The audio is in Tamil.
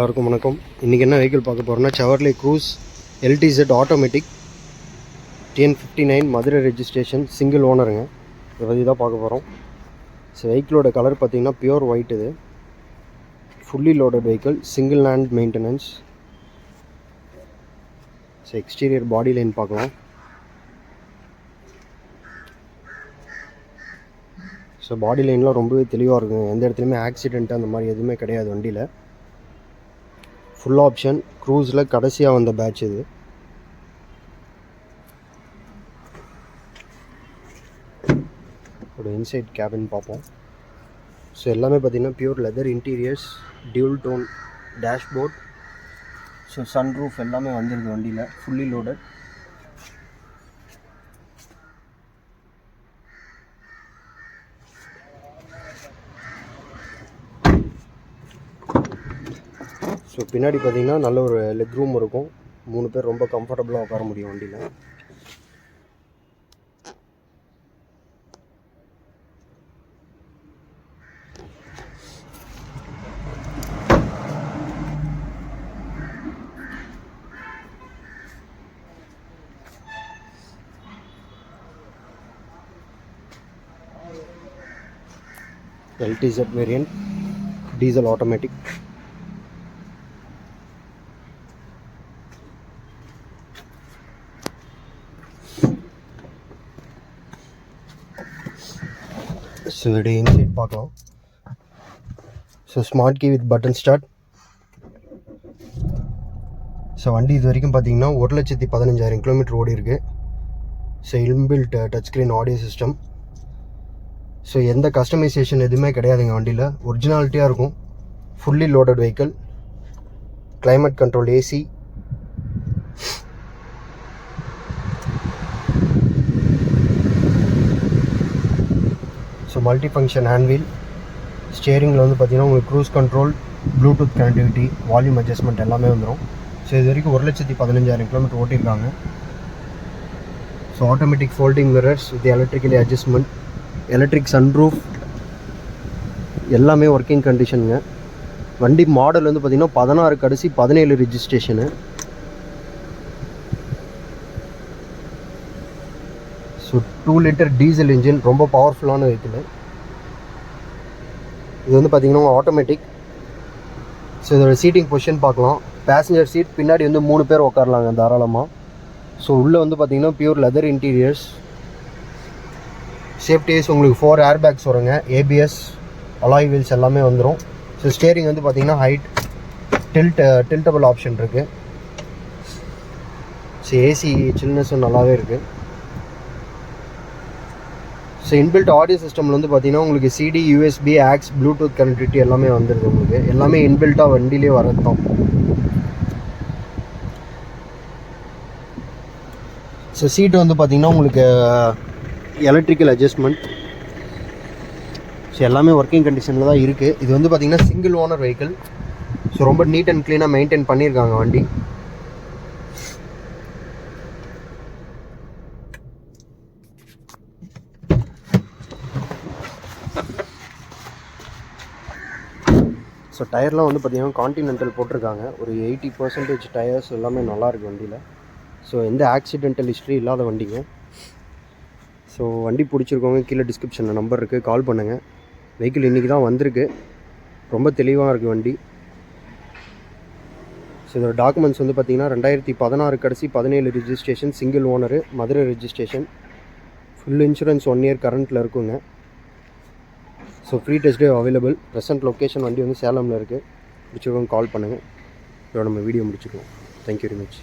எல்லாருக்கும் வணக்கம். இன்றைக்கி என்ன வெஹிக்கிள் பார்க்க போகிறோன்னா Chevrolet Cruze LTZ automatic TN59 Madurai registration single ஓனருங்க. இதை பற்றி தான் பார்க்க போகிறோம். ஸோ வெஹிக்கிளோட கலர் பார்த்திங்கன்னா பியூர் ஒயிட். இது ஃபுல்லி லோடட் வெஹிக்கிள், சிங்கிள் லேண்ட் maintenance. So exterior body line பார்க்கலாம். ஸோ பாடி லைன்லாம் ரொம்பவே தெளிவாக இருக்குங்க. எந்த இடத்துலையுமே ஆக்சிடென்ட் அந்த மாதிரி எதுவுமே கிடையாது வண்டியில். ஃபுல் ஆப்ஷன் க்ரூஸில் கடைசியாக வந்த பேட்ச் இது. ஒரு இன்சைட் கேபின் பார்ப்போம். ஸோ எல்லாமே பார்த்திங்கன்னா pure leather interiors, dual tone dashboard. So sunroof எல்லாமே வந்துருது வண்டியில், ஃபுல்லி லோடட். ஸோ பின்னாடி பார்த்திங்கன்னா நல்ல ஒரு லெக் ரூம் இருக்கும். 3 பேர் ரொம்ப கம்ஃபர்டபுளாக உட்கார முடியும் வண்டியில். LTZ variant diesel automatic. So இதோடைய இன்சைட் பார்க்கலாம். So smart key with button start. So வண்டி இது வரைக்கும் பார்த்தீங்கன்னா 1,15,000 கிலோமீட்டர் ஓடி இருக்குது. So inbuilt touch screen audio system. So எந்த கஸ்டமைசேஷன் எதுவுமே கிடையாதுங்க வண்டியில், ஒரிஜினாலிட்டியாக இருக்கும். Fully loaded vehicle, climate control AC. So multi function hand wheel. ஸ்டியரிங்கில் வந்து பார்த்திங்கன்னா உங்களுக்கு cruise control, Bluetooth connectivity, volume adjustment எல்லாமே வந்துடும். ஸோ இது வரைக்கும் 1,15,000 கிலோமீட்டர் ஓட்டியிருக்காங்க. So automatic folding mirrors with electrically adjustment, electric sunroof எல்லாமே ஒர்க்கிங் கண்டிஷனுங்க. வண்டி மாடல் வந்து பார்த்திங்கன்னா 16 கடைசி 17 ரிஜிஸ்ட்ரேஷனு. ஸோ 2 லிட்டர் டீசல் இன்ஜின், ரொம்ப பவர்ஃபுல்லான வெஹிக்கிள். இது வந்து பார்த்திங்கன்னா ஆட்டோமேட்டிக். ஸோ இதோட சீட்டிங் பொசிஷன் பார்க்கலாம். பேசஞ்சர் சீட் பின்னாடி வந்து 3 பேர் உட்காரலாங்க தாராளமாக. ஸோ உள்ளே வந்து பார்த்திங்கன்னா பியூர் லெதர் இன்டீரியர்ஸ். சேஃப்டிஸ் உங்களுக்கு 4 ஏர் பேக்ஸ் வருங்க, ABS, அலாய் வீல்ஸ் எல்லாமே வந்துடும். ஸோ ஸ்டியரிங் வந்து பார்த்திங்கன்னா ஹைட் டில்டபிள் ஆப்ஷன் இருக்குது. ஸோ ஏசி சில்னஸும் நல்லாவே இருக்குது. ஸோ இன்பில்ட் ஆடியோ சிஸ்டமில் வந்து பார்த்திங்கன்னா உங்களுக்கு CD, USB, aux, Bluetooth connectivity எல்லாமே வந்துடுது. உங்களுக்கு எல்லாமே இன்பில்ட்டாக வண்டியிலே வரது தான். ஸோ சீட்டு வந்து பார்த்திங்கன்னா உங்களுக்கு எலக்ட்ரிக்கல் அட்ஜஸ்ட்மெண்ட். ஸோ எல்லாமே ஒர்க்கிங் கண்டிஷனில் தான் இருக்குது. இது வந்து பார்த்திங்கன்னா சிங்கிள் ஓனர் வெஹிக்கிள். ஸோ ரொம்ப நீட் அண்ட் க்ளீனாக மெயின்டைன் பண்ணியிருக்காங்க வண்டி. ஸோ டயர்லாம் வந்து பார்த்திங்கன்னா கான்டினென்டல் போட்டிருக்காங்க. ஒரு 80% டயர்ஸ் எல்லாமே நல்லாயிருக்கு வண்டியில். ஸோ எந்த ஆக்சிடென்டல் ஹிஸ்ட்ரி இல்லாத வண்டிங்க. ஸோ வண்டி பிடிச்சிருக்கவங்க கீழே டிஸ்கிரிப்ஷனில் நம்பர் இருக்குது, கால் பண்ணுங்கள். வெஹிக்கிள் இன்றைக்கி தான் வந்திருக்கு, ரொம்ப தெளிவாக இருக்குது வண்டி. ஸோ இதோட டாக்குமெண்ட்ஸ் வந்து பார்த்திங்கன்னா 2016 கடைசி 17 registration, single owner, Madurai registration. Full insurance 1 year கரண்ட்டில் இருக்குங்க. So free test drive available. Present location வண்டி வந்து சேலமில் இருக்குது. பிடிச்சிருக்கவங்க கால் பண்ணுங்கள். இதோட நம்ம வீடியோ முடிச்சுக்கலாம். Thank you very much.